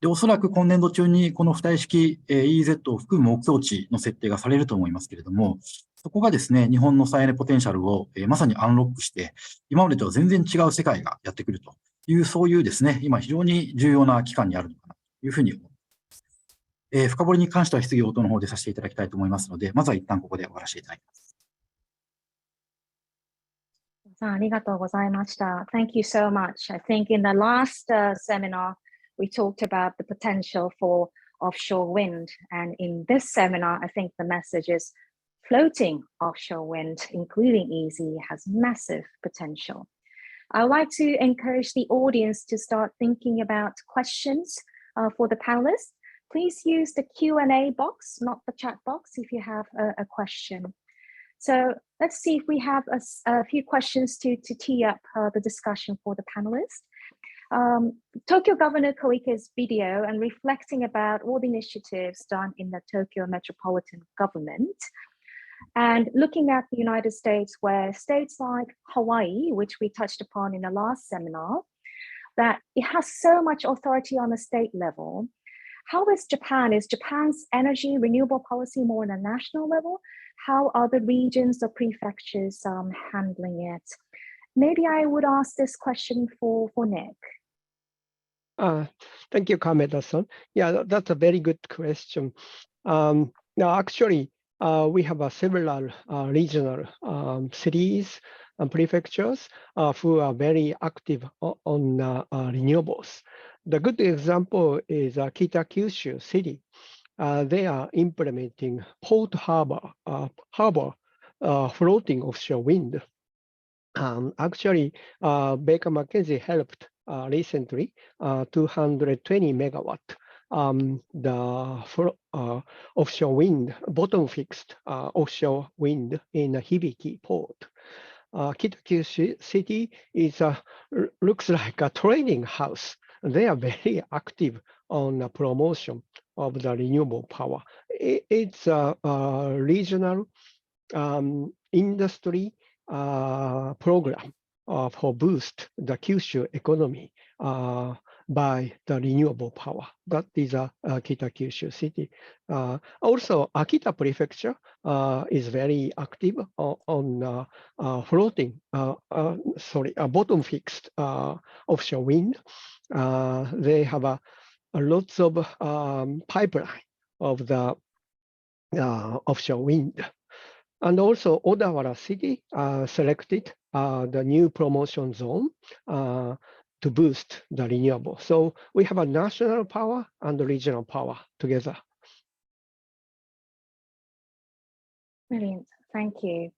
で、おそらく今年度中にこの付帯式 EEZ を含む目標値の設定がされると思いますけれども、そこがですね、日本の再エネポテンシャルを、まさにアンロックして、今までとは全然違う世界がやってくるという、そういうですね、今非常に重要な期間にあるのかなというふうに思います。深掘りに関しては質疑応答の方でさせていただきたいと思いますので、まずは一旦ここで終わらせていただきます。ありがとうございました。Thank you so much. I think in the last seminar, we talked about the potential for offshore wind. And in this seminar, I think the message is floating offshore wind, including EZ, has massive potential. I would like to encourage the audience to start thinking about questions for the panelists. Please use the Q&A box, not the chat box, if you have a question. So let's see if we have a few questions to tee up the discussion for the panelists. Tokyo Governor Koike's video and reflecting about all the initiatives done in the Tokyo metropolitan government, and looking at the United States, where states like Hawaii, which we touched upon in the last seminar, that it has so much authority on the state level. How is Japan? Is Japan's energy renewable policy more on a national level? How are the regions or prefectures handling it? Maybe I would ask this question for Nick. Thank you, Kameda-san. Yeah, that's a very good question. Now, actually, we have several regional cities and prefectures who are very active on renewables. The good example is Kita-Kyushu City. They are implementing port harbor floating offshore wind. Actually, Baker McKenzie helped recently 220 megawatt the offshore wind, bottom fixed offshore wind in Hibiki port. Kita-Kyushu City is looks like a training house. They are very active on the promotion of the renewable power. It's a regional industry program for boost the Kyushu economy by the renewable power. That is Kita-Kyushu City. Also, Akita Prefecture is very active on floating, bottom fixed offshore wind. They have lots of pipeline of the offshore wind. And also Odawara City selected the new promotion zone to boost the renewable. So we have a national power and regional power together. Brilliant, thank you.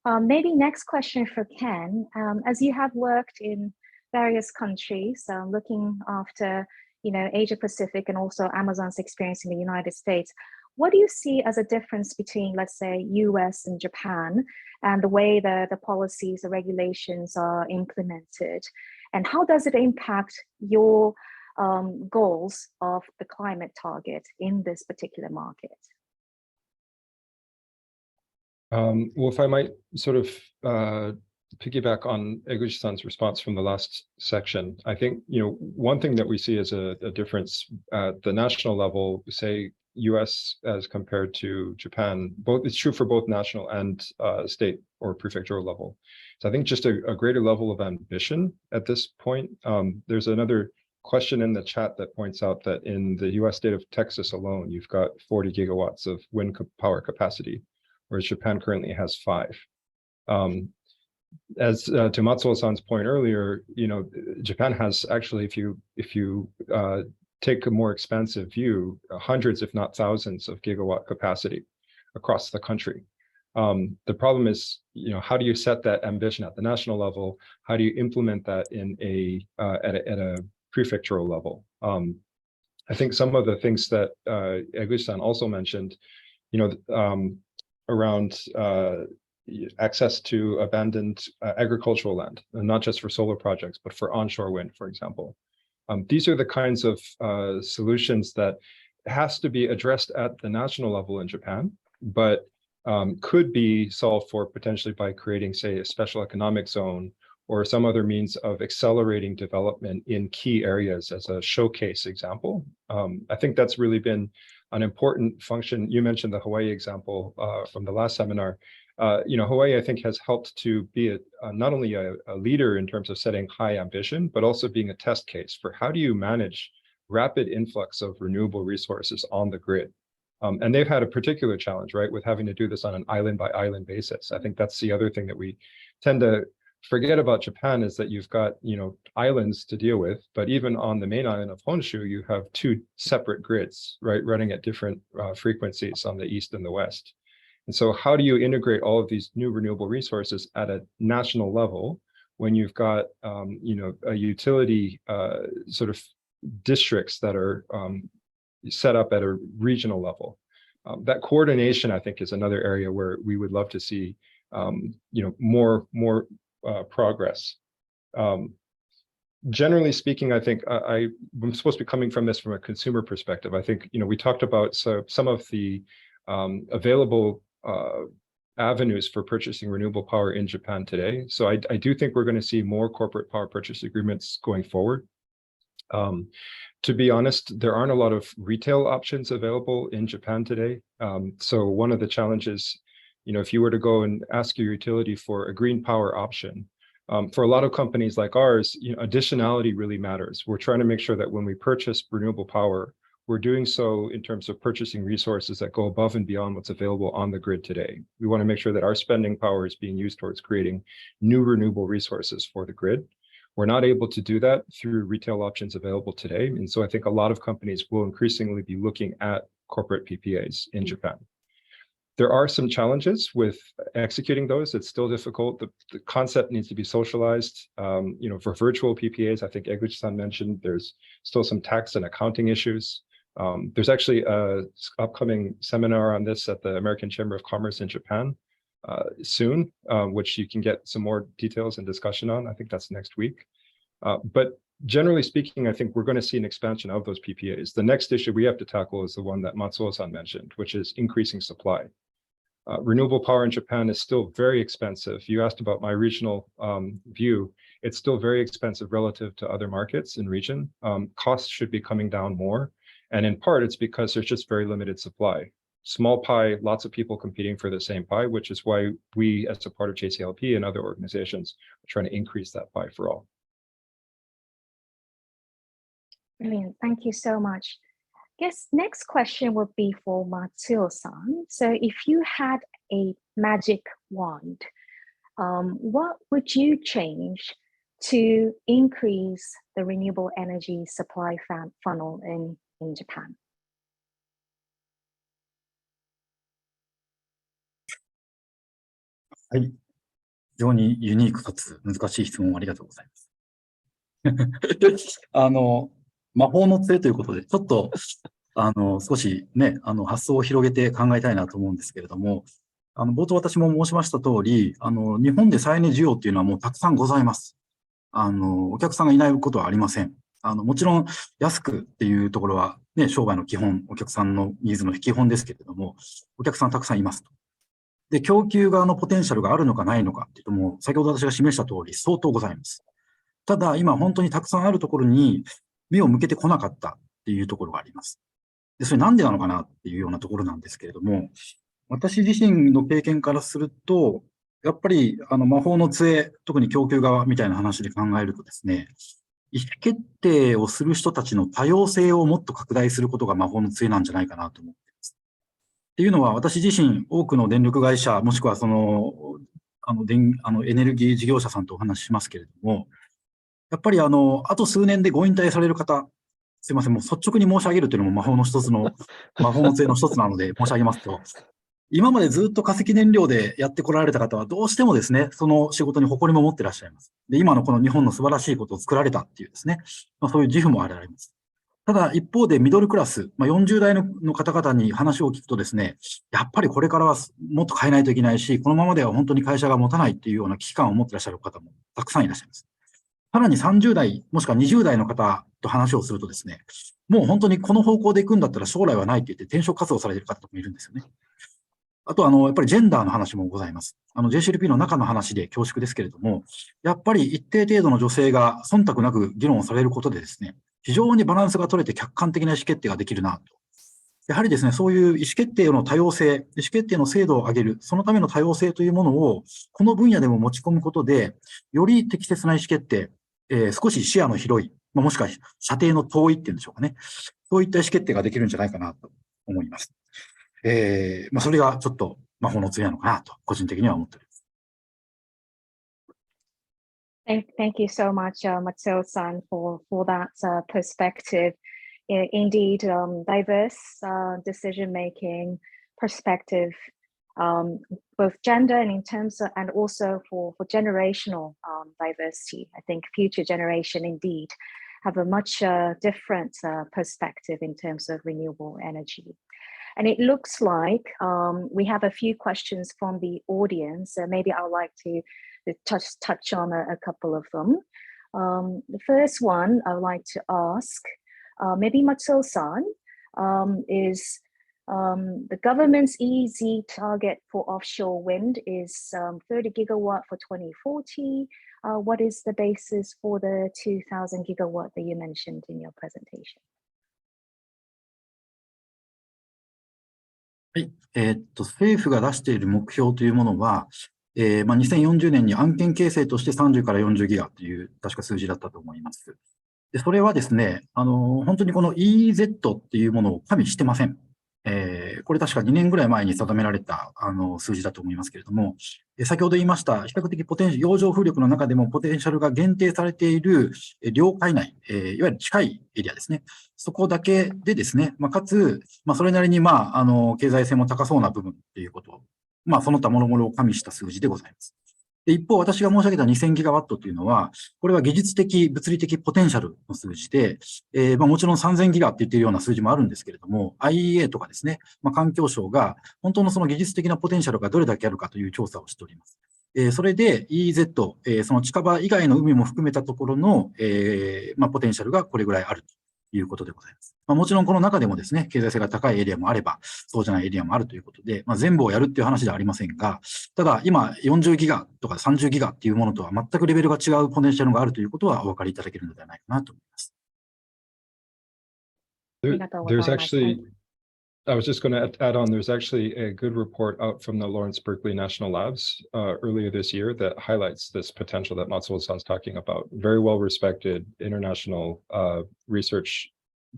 Maybe next question for Ken. As you have worked in various countries, looking after Asia Pacific and also Amazon's experience in the United States, what do you see as a difference between, let's say, US and Japan and the way the policies, the regulations are implemented? And how does it impact your goals of the climate target in this particular market? Well, if I might sort of piggyback on Eguchi-san's response from the last section, I think one thing that we see as a difference at the national level, say US as compared to Japan, it's true for both national and state or prefectural level. So I think just a greater level of ambition at this point. There's another question in the chat that points out that in the US state of Texas alone, you've got 40 gigawatts of wind power capacity, whereas Japan currently has 5. As to Matsuo-san's point earlier, Japan has actually, if you take a more expansive view, hundreds, if not thousands of gigawatt capacity across the country. The problem is, how do you set that ambition at the national level? How do you implement that in at a prefectural level? I think some of the things that Eguchi-san also mentioned, around access to abandoned agricultural land, and not just for solar projects, but for onshore wind, for example. These are the kinds of solutions that has to be addressed at the national level in Japan, but could be solved for potentially by creating, say, a special economic zone or some other means of accelerating development in key areas as a showcase example. I think that's really been an important function. You mentioned the Hawaii example from the last seminar. Hawaii, I think, has helped to be not only a leader in terms of setting high ambition, but also being a test case for how do you manage rapid influx of renewable resources on the grid. And they've had a particular challenge, right, with having to do this on an island by island basis. I think that's the other thing that we tend to forget about Japan, is that you've got, islands to deal with, but even on the main island of Honshu, you have 2 separate grids, right, running at different frequencies on the east and the west. And so how do you integrate all of these new renewable resources at a national level when you've got, a utility sort of districts that are set up at a regional level? That coordination, I think, is another area where we would love to see, more progress. Generally speaking, I think I'm supposed to be coming from this from a consumer perspective. I think, we talked about some of the available avenues for purchasing renewable power in Japan today. So I do think we're going to see more corporate power purchase agreements going forward. To be honest, there aren't a lot of retail options available in Japan today. So one of the challenges, if you were to go and ask your utility for a green power option, for a lot of companies like ours, additionality really matters. We're trying to make sure that when we purchase renewable power, we're doing so in terms of purchasing resources that go above and beyond what's available on the grid today. We want to make sure that our spending power is being used towards creating new renewable resources for the grid. We're not able to do that through retail options available today. And so I think a lot of companies will increasingly be looking at corporate PPAs in Japan. There are some challenges with executing those. It's still difficult. The concept needs to be socialized. For virtual PPAs, I think Eguchi-san mentioned, there's still some tax and accounting issues. There's actually an upcoming seminar on this at the American Chamber of Commerce in Japan soon, which you can get some more details and discussion on. I think that's next week. But generally speaking, I think we're going to see an expansion of those PPAs. The next issue we have to tackle is the one that Matsuo-san mentioned, which is increasing supply. Renewable power in Japan is still very expensive. You asked about my regional view. It's still very expensive relative to other markets in region. Costs should be coming down more. And in part, it's because there's just very limited supply. Small pie, lots of people competing for the same pie, which is why we, as a part of JCLP and other organizations, are trying to increase that pie for all. Brilliant. Thank you so much. Guess next question would be for Matsuo-san. So if you had a magic wand, what would you change to increase the renewable energy supply funnel in Japan? はい。非常にユニークかつ難しい質問をありがとうございます。魔法の杖ということで、ちょっと、少しね、発想を広げて考えたいなと思うんですけれども、冒頭私も申しました通り、日本で再エネ需要っていうのはもうたくさんございます。お客さんがいないことはありません。もちろん安くっていうところはね、商売の基本、お客さんのニーズの基本ですけれども、お客さんたくさんいますと。で、供給側のポテンシャルがあるのかないのかっていうともう、先ほど私が示した通り相当ございます。ただ、今本当にたくさんあるところに目を向けてこなかったっていうところがあります。で、それなんでなのかなっていうようなところなんですけれども、私自身の経験からすると、やっぱり魔法の杖、特に供給側みたいな話で考えるとですね、意思決定をする人たちの多様性をもっと拡大することが魔法の杖なんじゃないかなと思っています。っていうのは、私自身多くの電力会社、もしくはエネルギー事業者さんとお話ししますけれども、やっぱりあと数年でご引退される方、すいません、もう率直に申し上げるというのも魔法の杖の一つなので申し上げますと、今までずっと化石燃料でやってこられた方はどうしてもですね、その仕事に誇りも持ってらっしゃいます。で、今のこの日本の素晴らしいことを作られたっていうですね、そういう自負もあられます。ただ一方でミドルクラス、40代の方々に話を聞くとですね、やっぱりこれからはもっと変えないといけないし、このままでは本当に会社が持たないっていうような危機感を持ってらっしゃる方もたくさんいらっしゃいます。さらに30代、もしくは20代の方と話をするとですね、もう本当にこの方向で行くんだったら将来はないって言って転職活動されている方もいるんですよね。あとやっぱりジェンダーの話もございます。JCLP の中の話で恐縮ですけれども、やっぱり一定程度の女性が忖度なく議論をされることでですね、非常にバランスが取れて客観的な意思決定ができるなと。やはりですね、そういう意思決定の多様性、意思決定の精度を上げる、そのための多様性というものを、この分野でも持ち込むことで、より適切な意思決定、少し視野の広い、もしくは射程の遠いっていうんでしょうかね。そういった意思決定ができるんじゃないかなと思います。それがちょっと魔法の杖なのかなと、個人的には思っております。Thank you so much, Matsuo-san, for that perspective. Indeed, diverse decision-making perspective, both gender and in terms of, and also for generational diversity. I think future generation indeed have a much different perspective in terms of renewable energy. And it looks like we have a few questions from the audience. Maybe I would like to touch on a couple of them. The first one I would like to ask, maybe Matsuo-san, is the government's EEZ target for offshore wind is 30 gigawatt for 2040. What is the basis for the 2,000 gigawatt that you mentioned in your presentation? はい。政府が出している目標というものは、2040年に案件形成として30から40ギガという確か数字だったと思います。で、それはですね、本当にこの EZ っていうものを加味してません。これ確か2年ぐらい前に定められた数字だと思いますけれども、先ほど言いました、比較的洋上風力の中でもポテンシャルが限定されている領海内、いわゆる近いエリアですね。そこだけでですね、かつ、それなりに経済性も高そうな部分っていうことを、その他諸々を加味した数字でございます。で、一方、私が申し上げた2000ギガワットというのは、これは技術的、物理的ポテンシャルの数字で、もちろん3000ギガって言っているような数字もあるんですけれども、IEA とかですね、環境省が本当のその技術的なポテンシャルがどれだけあるかという調査をしております。それで EEZ、その近場以外の海も含めたところの、ポテンシャルがこれぐらいあるということでございます。もちろんこの中でもですね、経済性が高いエリアもあれば、そうじゃないエリアもあるということで、全部をやるっていう話ではありませんが、ただ今40ギガとか30ギガっていうものとは全くレベルが違うポテンシャルがあるということはお分かりいただけるのではないかなと思います。There's actually, I was just going to add on, there's actually a good report out from the Lawrence Berkeley National Labs earlier this year that highlights this potential that Matsuo-san's talking about. Very well respected international research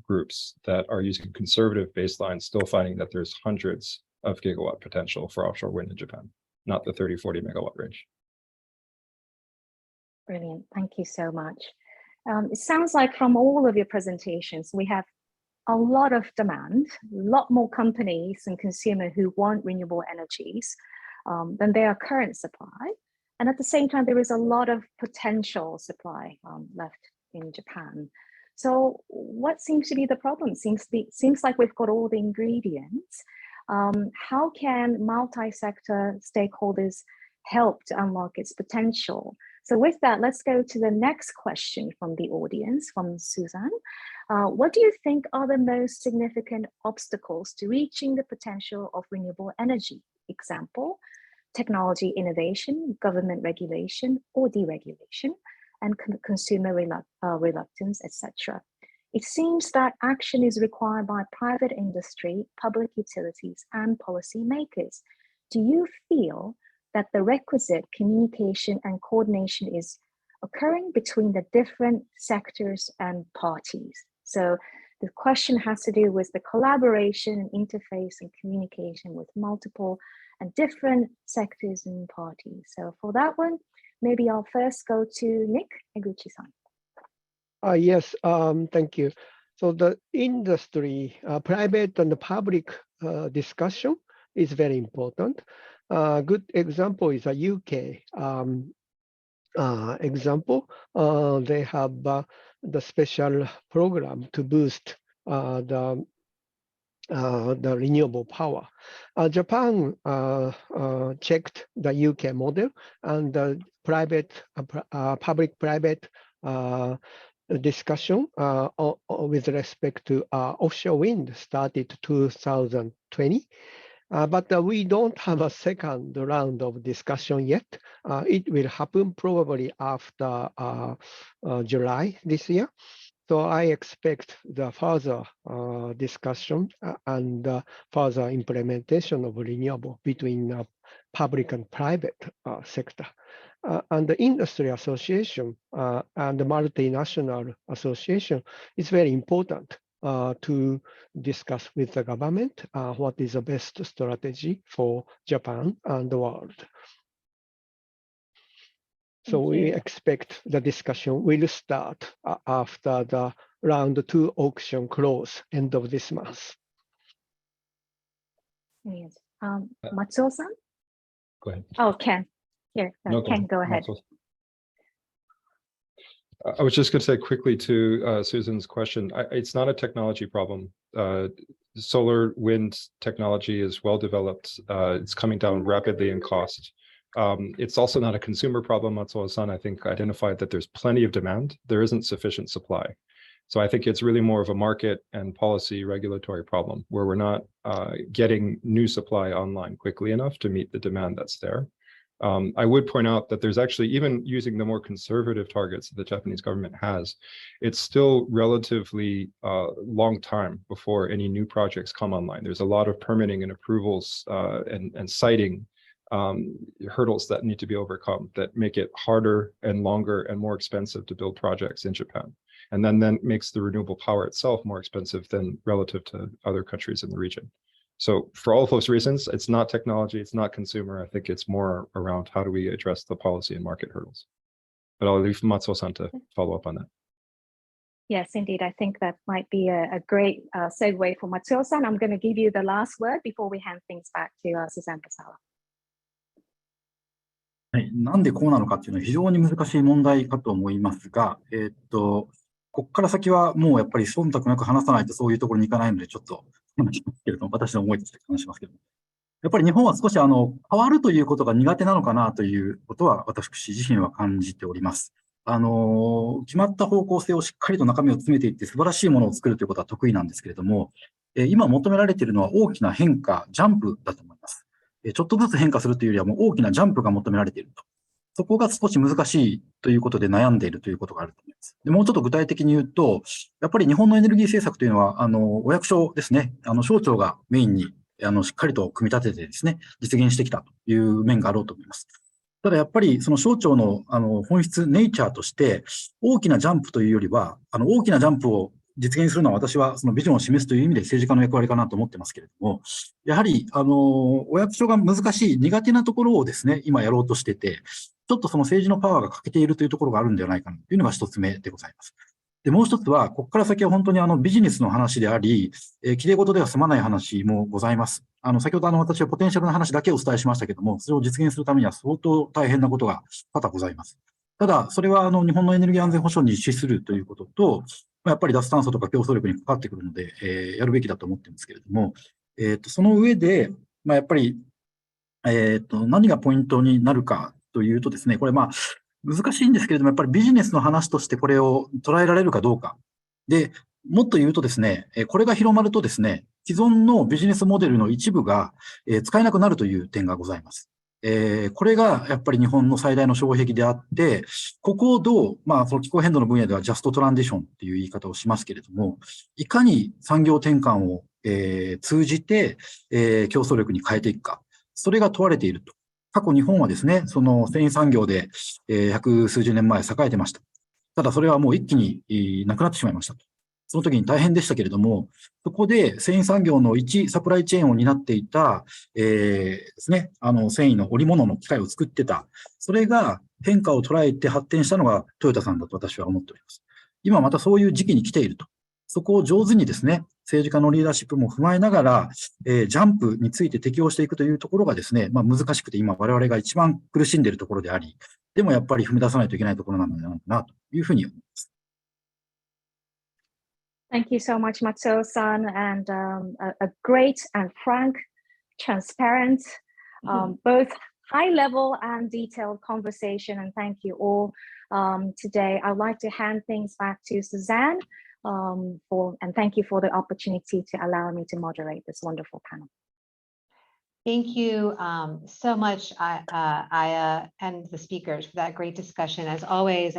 groups that are using conservative baselines, still finding that there's hundreds of gigawatt potential for offshore wind in Japan, not the 30-40 megawatt range. Brilliant. Thank you so much. It sounds like from all of your presentations, we have a lot of demand, a lot more companies and consumers who want renewable energies than their current supply. And at the same time, there is a lot of potential supply left in Japan. So what seems to be the problem? Seems like we've got all the ingredients. How can multi-sector stakeholders help to unlock its potential? So with that, let's go to the next question from the audience, from Suzanne. What do you think are the most significant obstacles to reaching the potential of renewable energy? Example, technology innovation, government regulation or deregulation, and consumer reluctance, etc. It seems that action is required by private industry, public utilities, and policymakers. Do you feel that the requisite communication and coordination is occurring between the different sectors and parties? So the question has to do with the collaboration and interface and communication with multiple and different sectors and parties. So for that one, maybe I'll first go to Nick Eguchi-san. Yes, thank you. So the industry, private and public discussion is very important. Good example is a UK example. They have the special program to boost the renewable power. Japan checked the UK model, and the public-private discussion with respect to offshore wind started 2020. But we don't have a second round of discussion yet. It will happen probably after July this year. So I expect the further discussion and further implementation of renewable between public and private sector. And the industry association and the multinational association is very important to discuss with the government what is the best strategy for Japan and the world. So we expect the discussion will start after the round 2 auction close end of this month. Yes. Matsuo-san? Go ahead. Oh, Ken. Here, No, Ken, go ahead. I was just going to say quickly to Susan's question, it's not a technology problem. Solar wind technology is well developed. It's coming down rapidly in cost. It's also not a consumer problem. Matsuo-san, I think, identified that there's plenty of demand. There isn't sufficient supply. So I think it's really more of a market and policy regulatory problem where we're not getting new supply online quickly enough to meet the demand that's there. I would point out that there's actually, even using the more conservative targets that the Japanese government has, it's still relatively long time before any new projects come online. There's a lot of permitting and approvals and siting hurdles that need to be overcome that make it harder and longer and more expensive to build projects in Japan. and then makes the renewable power itself more expensive than relative to other countries in the region. So for all of those reasons, it's not technology, it's not consumer. I think it's more around how do we address the policy and market hurdles. But I'll leave Matsuo-san to follow up on that. Yes, indeed. I think that might be a great segue for Matsuo-san. I'm going to give you the last word before we hand things back to Suzanne Casala. はい、なんでこうなのかっていうのは非常に難しい問題かと思いますが、ここから先はもうやっぱり忖度なく話さないとそういうところに行かないので、ちょっと話しますけれども、私の思いとして話しますけども、やっぱり日本は少し変わるということが苦手なのかなということは私自身は感じております。決まった方向性をしっかりと中身を詰めていって素晴らしいものを作るということは得意なんですけれども、今求められているのは大きな変化、ジャンプだと思います。ちょっとずつ変化するというよりはもう大きなジャンプが求められていると。そこが少し難しいということで悩んでいるということがあると思います。でもうちょっと具体的に言うと、やっぱり日本のエネルギー政策というのは、お役所ですね、省庁がメインに、しっかりと組み立ててですね、実現してきたという面があろうと思います。ただやっぱりその省庁の、本質、ネイチャーとして、大きなジャンプというよりは、大きなジャンプを実現するのは私はそのビジョンを示すという意味で政治家の役割かなと思ってますけれども、やはり、お役所が難しい苦手なところをですね、今やろうとしてて、ちょっとその政治のパワーが欠けているというところがあるんではないかなというのが一つ目でございます。で、もう一つは、ここから先は本当にビジネスの話であり、綺麗事では済まない話もございます。先ほど私はポテンシャルの話だけをお伝えしましたけども、それを実現するためには相当大変なことが多々ございます。ただ、それは日本のエネルギー安全保障に資するということと、やっぱり脱炭素とか競争力に関わってくるので、やるべきだと思ってるんですけれども、その上で、やっぱり、何がポイントになるかというとですね、これ難しいんですけれども、やっぱりビジネスの話としてこれを捉えられるかどうか。で、もっと言うとですね、これが広まるとですね、既存のビジネスモデルの一部が使えなくなるという点がございます。これがやっぱり日本の最大の障壁であって、ここをどう、その気候変動の分野ではジャストトランジションっていう言い方をしますけれども、いかに産業転換を通じて競争力に変えていくか、それが問われていると。過去日本はですね、その繊維産業で百数十年前栄えてました。ただそれはもう一気になくなってしまいましたと。その時に大変でしたけれども、そこで繊維産業の一サプライチェーンを担っていた、ですね、繊維の織物の機械を作ってた。それが変化を捉えて発展したのがトヨタさんだと私は思っております。今またそういう時期に来ていると。そこを上手にですね、政治家のリーダーシップも踏まえながら、ジャンプについて適応していくというところがですね、難しくて今我々が一番苦しんでいるところであり、でもやっぱり踏み出さないといけないところなのではないかなというふうに思います。Thank you so much, Matsuo-san, and a great and frank, transparent, both high-level and detailed conversation. And thank you all today. I'd like to hand things back to Suzanne, and thank you for the opportunity to allow me to moderate this wonderful panel. Thank you so much, Aya, and the speakers for that great discussion. As always,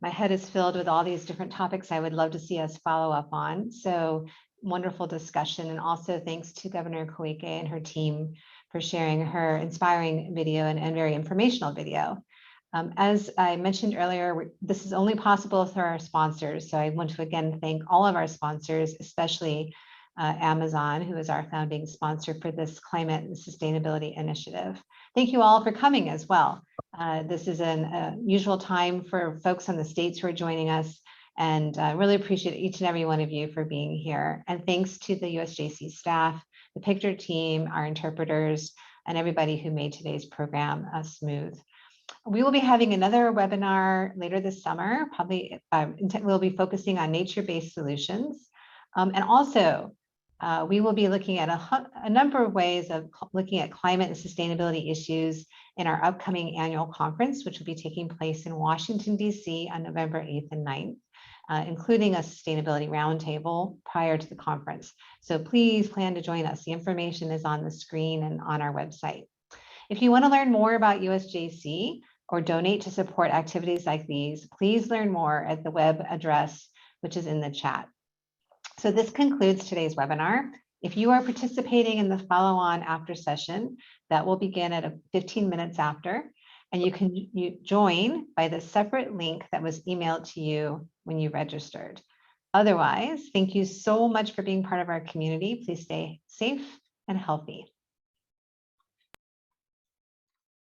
my head is filled with all these different topics I would love to see us follow up on. So wonderful discussion. And also thanks to Governor Koike and her team for sharing her inspiring video and very informational video. As I mentioned earlier, this is only possible through our sponsors. So I want to again thank all of our sponsors, especially Amazon, who is our founding sponsor for this climate and sustainability initiative. Thank you all for coming as well. This is an unusual time for folks in the States who are joining us, and I really appreciate each and every one of you for being here. And thanks to the USJC staff, the Picture team, our interpreters, and everybody who made today's program smooth. We will be having another webinar later this summer. Probably we'll be focusing on nature-based solutions. And also, we will be looking at a number of ways of looking at climate and sustainability issues in our upcoming annual conference, which will be taking place in Washington, D.C. on November 8th and 9th, including a sustainability roundtable prior to the conference. So please plan to join us. The information is on the screen and on our website. If you want to learn more about USJC or donate to support activities like these, please learn more at the web address, which is in the chat. So this concludes today's webinar. If you are participating in the follow-on after session, that will begin at 15 minutes after. and you can join by the separate link that was emailed to you when you registered. Otherwise, thank you so much for being part of our community. Please stay safe and healthy.